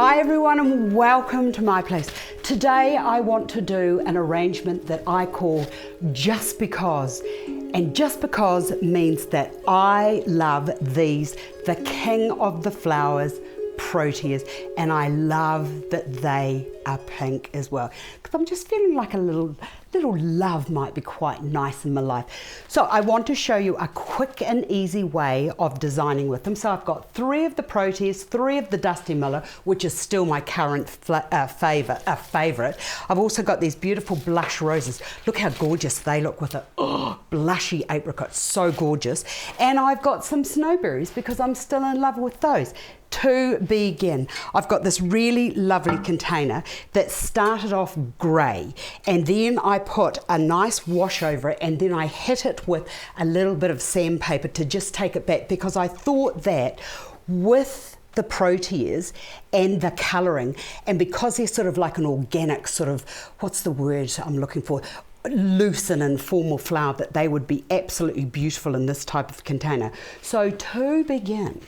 Hi everyone and welcome to my place. Today I want to do an arrangement that I call Just Because. And just because means that I love these, the king of the flowers, proteas, and I love that they are pink as well, because I'm just feeling like a little love might be quite nice in my life. So I want to show you a quick and easy way of designing with them. So I've got 3 of the proteas, 3 of the Dusty Miller, which is still my current favorite. I've also got these beautiful blush roses. Look how gorgeous they look with a blushy apricot, so gorgeous. And I've got some snowberries because I'm still in love with those. To begin, I've got this really lovely container that started off grey, and then I put a nice wash over it, and then I hit it with a little bit of sandpaper to just take it back, because I thought that with the proteas and the colouring, and because they're sort of like an organic sort of, what's the word I'm looking for, loose and informal flower, that they would be absolutely beautiful in this type of container. So to begin,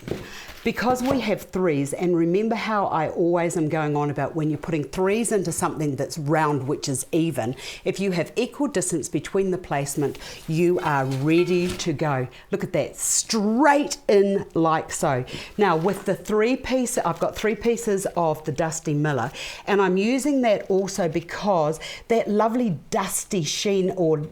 because we have 3s, and remember how I always am going on about when you're putting 3s into something that's round, which is even, if you have equal distance between the placement, you are ready to go. Look at that, straight in like so. Now with the 3 pieces, I've got 3 pieces of the Dusty Miller, and I'm using that also because that lovely dusty sheen or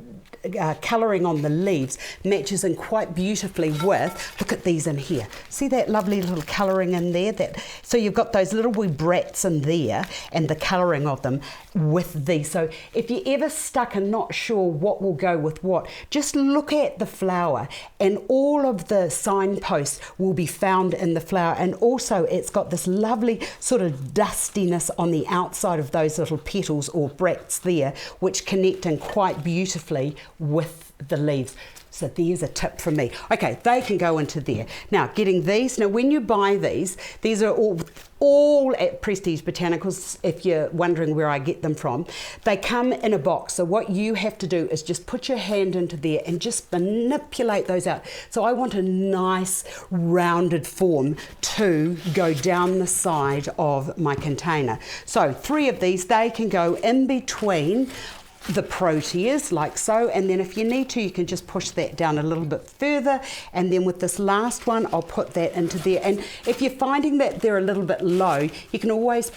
colouring on the leaves matches in quite beautifully with, look at these in here, see that lovely little colouring in there, so you've got those little wee brats in there and the colouring of them with these. So if you're ever stuck and not sure what will go with what, just look at the flower, and all of the signposts will be found in the flower. And also it's got this lovely sort of dustiness on the outside of those little petals or bracts there, which connect in quite beautifully with the leaves. So there's a tip from me. Okay, they can go into there. Now getting these, now when you buy these are all at Prestige Botanicals, if you're wondering where I get them from. They come in a box, so what you have to do is just put your hand into there and just manipulate those out. So I want a nice rounded form to go down the side of my container. So 3 of these, they can go in between the proteas like so, and then if you need to, you can just push that down a little bit further, and then with this last one I'll put that into there. And if you're finding that they're a little bit low, you can always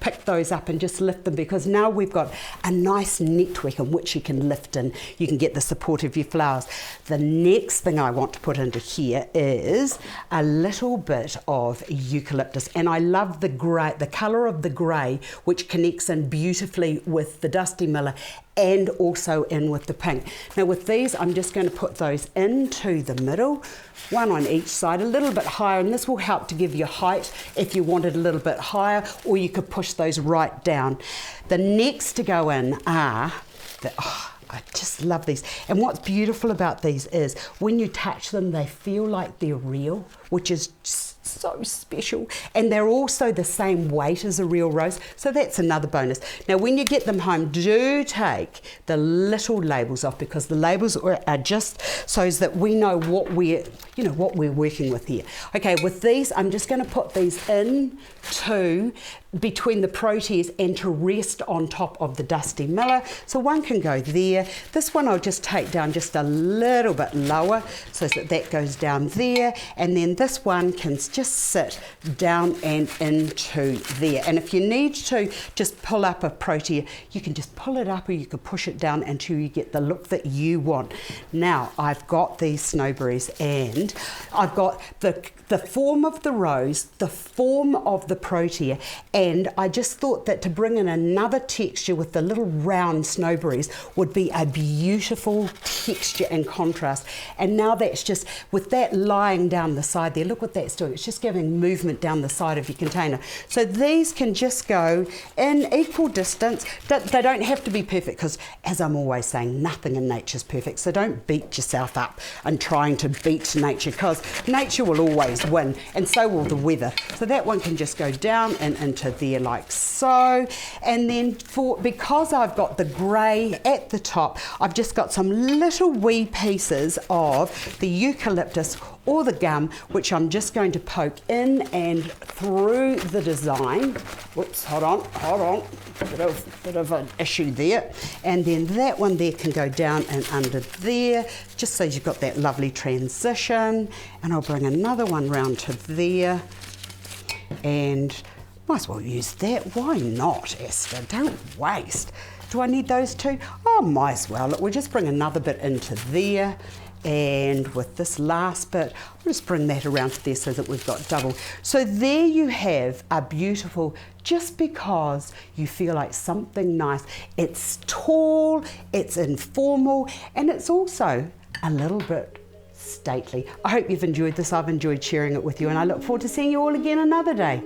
pick those up and just lift them, because now we've got a nice network in which you can lift and you can get the support of your flowers. The next thing I want to put into here is a little bit of eucalyptus, and I love the grey, the colour of the grey, which connects in beautifully with the Dusty Miller and also in with the pink. Now with these, I'm just going to put those into the middle, one on each side, a little bit higher, and this will help to give you height if you want it a little bit higher, or you could push those right down. The next to go in are I just love these. And what's beautiful about these is when you touch them, they feel like they're real, which is just so special. And they're also the same weight as a real rose, so that's another bonus. Now when you get them home, do take the little labels off, because the labels are just so that we know what we're working with here. Okay, with these, I'm just going to put these in to between the proteas and to rest on top of the Dusty Miller. So one can go there. This one I'll just take down just a little bit lower so that that goes down there, and then this one can just sit down and into there. And if you need to just pull up a protea, you can just pull it up, or you can push it down until you get the look that you want. Now I've got these snowberries, and I've got the form of the rose, the form of the protea, and I just thought that to bring in another texture with the little round snowberries would be a beautiful texture and contrast. And now that's just, with that lying down the side there, look what that's doing. It's just giving movement down the side of your container. So these can just go in equal distance. They don't have to be perfect, because as I'm always saying, nothing in nature is perfect. So don't beat yourself up and trying to beat nature, because nature will always win, and so will the weather. So that one can just go down and into there like so. And then because I've got the grey at the top, I've just got some little wee pieces of the eucalyptus or the gum, which I'm just going to poke in and through the design. Whoops, hold on, bit of an issue there. And then that one there can go down and under there, just so you've got that lovely transition. And I'll bring another one round to there, and might as well use that. Why not, Astar? Don't waste. Do I need those two? Oh, might as well. Look, we'll just bring another bit into there. And with this last bit, I'll just bring that around to there so that we've got double. So there you have a beautiful, just because you feel like something nice. It's tall, it's informal, and it's also a little bit stately. I hope you've enjoyed this. I've enjoyed sharing it with you, and I look forward to seeing you all again another day.